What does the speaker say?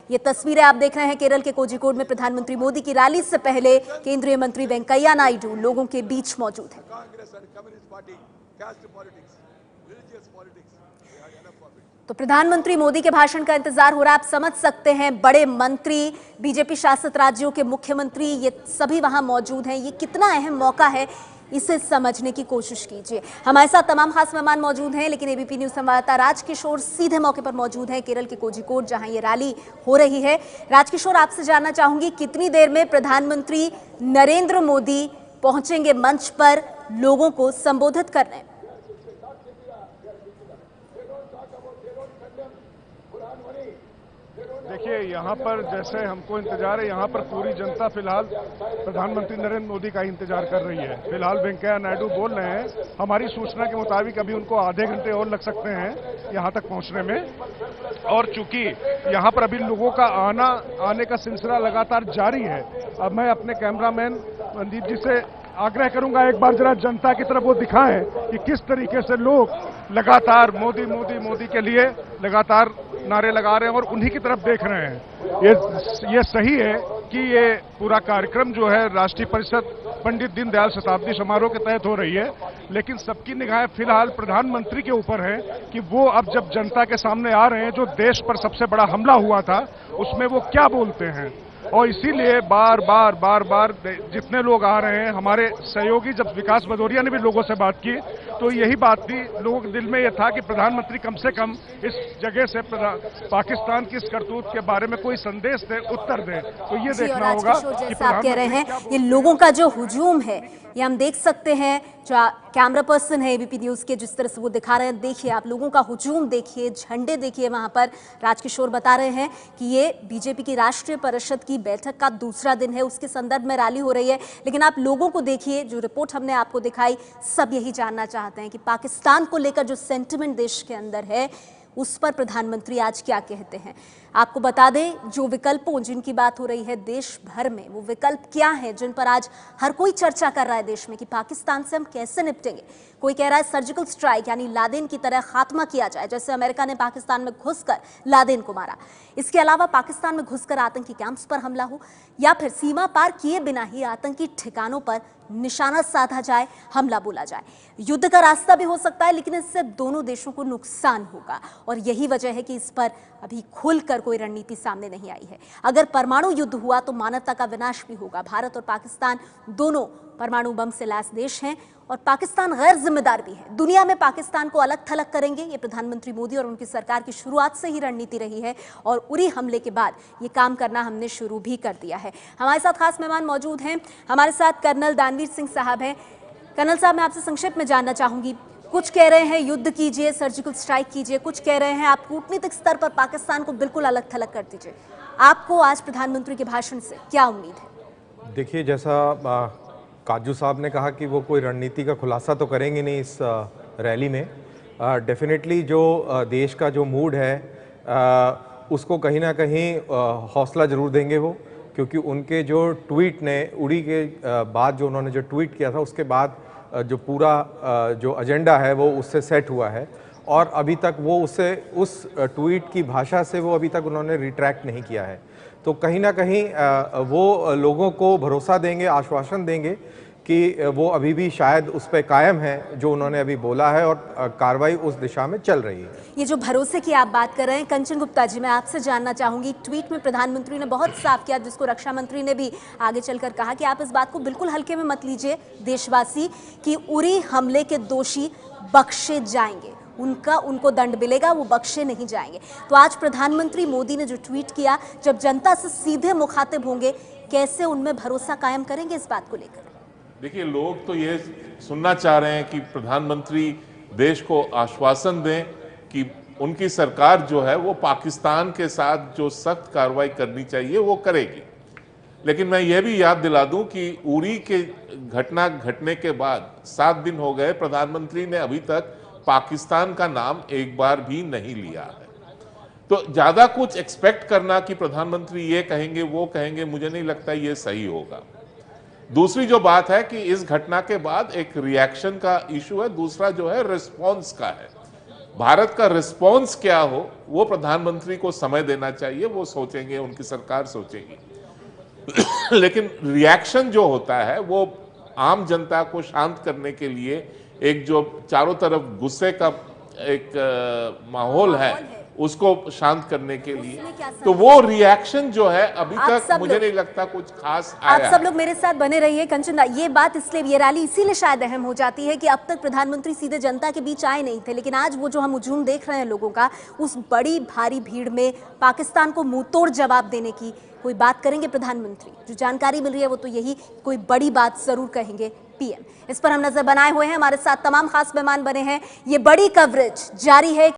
ये तस्वीरें आप देख रहे हैं केरल के कोझिकोड में प्रधानमंत्री मोदी की रैली से पहले केंद्रीय मंत्री वेंकैया नायडू लोगों के बीच मौजूद हैं। तो प्रधानमंत्री मोदी के भाषण का इंतजार हो रहा है। आप समझ सकते हैं, बड़े मंत्री, बीजेपी शासित राज्यों के मुख्यमंत्री, ये सभी वहां मौजूद हैं। ये कितना अहम मौका है, इसे समझने की कोशिश कीजिए। हमारे साथ तमाम खास मेहमान मौजूद हैं, लेकिन एबीपी न्यूज संवाददाता राजकिशोर सीधे मौके पर मौजूद हैं, केरल के कोझिकोड, जहां ये रैली हो रही है। राजकिशोर, आपसे जानना चाहूंगी, कितनी देर में प्रधानमंत्री नरेंद्र मोदी पहुंचेंगे मंच पर लोगों को संबोधित करने? देखिए, यहाँ पर जैसे हमको इंतजार है, यहाँ पर पूरी जनता फिलहाल प्रधानमंत्री नरेंद्र मोदी का इंतजार कर रही है। फिलहाल वेंकैया नायडू बोल रहे हैं, हमारी सूचना के मुताबिक अभी उनको आधे घंटे और लग सकते हैं यहाँ तक पहुँचने में। और चूंकि यहाँ पर अभी लोगों का आने का सिलसिला लगातार जारी है, अब मैं अपने कैमरामैन मनदीप जी से आग्रह करूंगा, एक बार जरा जनता की तरफ वो दिखाएं कि किस तरीके से लोग लगातार मोदी मोदी मोदी के लिए लगातार नारे लगा रहे हैं और उन्हीं की तरफ देख रहे हैं। ये सही है कि ये पूरा कार्यक्रम जो है राष्ट्रीय परिषद पंडित दीनदयाल शताब्दी समारोह के तहत हो रही है, लेकिन सबकी निगाहें फिलहाल प्रधानमंत्री के ऊपर है कि वो अब जब जनता के सामने आ रहे हैं, जो देश पर सबसे बड़ा हमला हुआ था उसमें वो क्या बोलते हैं। और इसीलिए बार बार जितने लोग आ रहे हैं, हमारे सहयोगी जब विकास भदौरिया ने भी लोगों से बात की तो यही बात थी, लोगों के दिल में यह था कि प्रधानमंत्री कम से कम इस जगह से पाकिस्तान की इस करतूत के बारे में कोई संदेश दे, उत्तर दे। तो ये देखना होगा कि आप कह रहे हैं ये लोगों का जो हुजूम है, ये हम देख सकते हैं। जो कैमरा पर्सन है एबीपी न्यूज के, जिस तरह से वो दिखा रहे हैं, देखिए आप लोगों का हुजूम देखिए, झंडे देखिए वहां पर। राजकिशोर बता रहे हैं कि ये बीजेपी की राष्ट्रीय परिषद की बैठक का दूसरा दिन है, उसके संदर्भ में रैली हो रही है। लेकिन आप लोगों को देखिए, जो रिपोर्ट हमने आपको दिखाई, सब यही जानना चाहते हैं कि पाकिस्तान को लेकर जो सेंटिमेंट देश के अंदर है, उस पर प्रधानमंत्री आज क्या कहते हैं। आपको बता दें, जो विकल्पों जिनकी बात हो रही है देश भर में, वो विकल्प क्या है जिन पर आज हर कोई चर्चा कर रहा है देश में कि पाकिस्तान से हम कैसे निपटेंगे। कोई कह रहा है सर्जिकल स्ट्राइक, यानी लादेन की तरह खात्मा किया जाए, जैसे अमेरिका ने पाकिस्तान में घुसकर लादेन को मारा। इसके अलावा पाकिस्तान में घुसकर आतंकी कैंप्स पर हमला हो, या फिर सीमा पार किए बिना ही आतंकी ठिकानों पर निशाना साधा जाए, हमला बोला जाए। युद्ध का रास्ता भी हो सकता है, लेकिन इससे दोनों देशों को नुकसान होगा, और यही वजह है कि इस पर अभी खुलकर कोई रणनीति सामने नहीं आई है। अगर परमाणु युद्ध हुआ तो मानवता का विनाश भी होगा। भारत और पाकिस्तान दोनों परमाणु बम से लैस देश हैं, और पाकिस्तान गैर जिम्मेदार भी है। दुनिया में पाकिस्तान को अलग थलग करेंगे, ये प्रधानमंत्री मोदी और उनकी सरकार की शुरुआत से ही रणनीति रही है, और उरी हमले के बाद ये काम करना हमने शुरू भी कर दिया है। हमारे साथ खास मेहमान मौजूद हैं। हमारे साथ कर्नल दानवीर सिंह साहब हैं। कर्नल साहब, मैं आपसे संक्षिप्त में जानना चाहूंगी, कुछ कह रहे हैं युद्ध कीजिए, सर्जिकल स्ट्राइक कीजिए, कुछ कह रहे हैं आप कूटनीतिक स्तर पर पाकिस्तान को बिल्कुल अलग थलग कर दीजिए। आपको आज प्रधानमंत्री के भाषण से क्या उम्मीद है? देखिए, जैसा काजू साहब ने कहा कि वो कोई रणनीति का खुलासा तो करेंगे नहीं इस रैली में। डेफिनेटली जो देश का जो मूड है उसको कहीं ना कहीं हौसला ज़रूर देंगे वो, क्योंकि उनके जो ट्वीट ने उड़ी के बाद जो उन्होंने जो ट्वीट किया था, उसके बाद जो पूरा जो एजेंडा है वो उससे सेट हुआ है, और अभी तक वो उस ट्वीट की भाषा से वो अभी तक उन्होंने रिट्रैक्ट नहीं किया है। तो कहीं ना कहीं वो लोगों को भरोसा देंगे, आश्वासन देंगे कि वो अभी भी शायद उस पर कायम है जो उन्होंने अभी बोला है, और कार्रवाई उस दिशा में चल रही है। ये जो भरोसे की आप बात कर रहे हैं, कंचन गुप्ता जी, मैं आपसे जानना चाहूंगी, ट्वीट में प्रधानमंत्री ने बहुत साफ किया, जिसको रक्षा मंत्री ने भी आगे चलकर कहा कि आप इस बात को बिल्कुल हल्के में मत लीजिए देशवासी, कि उरी हमले के दोषी बख्शे जाएंगे, उनको दंड मिलेगा, वो बख्शे नहीं जाएंगे। तो आज प्रधानमंत्री मोदी ने जो ट्वीट किया, जब जनता से सीधे मुखातिब होंगे, कैसे उनमें भरोसा कायम करेंगे इस बात को लेकर? देखिए, लोग तो ये सुनना चाह रहे हैं कि प्रधानमंत्री देश को आश्वासन दें कि उनकी सरकार जो है वो पाकिस्तान के साथ जो सख्त कार्रवाई करनी चाहिए वो करेगी। लेकिन मैं ये भी याद दिला दूं कि उरी के घटना घटने के बाद 7 दिन हो गए, प्रधानमंत्री ने अभी तक पाकिस्तान का नाम एक बार भी नहीं लिया है। तो ज्यादा कुछ एक्सपेक्ट करना कि प्रधानमंत्री ये कहेंगे वो कहेंगे, मुझे नहीं लगता ये सही होगा। दूसरी जो बात है कि इस घटना के बाद एक रिएक्शन का इशू है, दूसरा जो है रिस्पॉन्स का है। भारत का रिस्पॉन्स क्या हो वो प्रधानमंत्री को समय देना चाहिए, वो सोचेंगे, उनकी सरकार सोचेगी। लेकिन रिएक्शन जो होता है वो आम जनता को शांत करने के लिए, एक जो चारों तरफ गुस्से का एक माहौल है उसको शांत करने के लिए, तो वो रिएक्शन जो है अभी तक मुझे नहीं लगता कुछ खास आया। आप सब लोग मेरे साथ बने रहिए। कंचन, ये बात इसलिए, ये रैली इसीलिए शायद अहम हो जाती है कि अब तक प्रधानमंत्री सीधे जनता के बीच आए नहीं थे, लेकिन आज वो जो हम हुजूम देख रहे हैं लोगों का, उस बड़ी भारी भीड़ में पाकिस्तान को मुंहतोड़ जवाब देने की कोई बात करेंगे प्रधानमंत्री। जो जानकारी मिल रही है वो तो यही, कोई बड़ी बात जरूर कहेंगे पीएम। इस पर हम नजर बनाए हुए हैं, हमारे साथ तमाम खास मेहमान बने हैं। ये बड़ी कवरेज जारी है।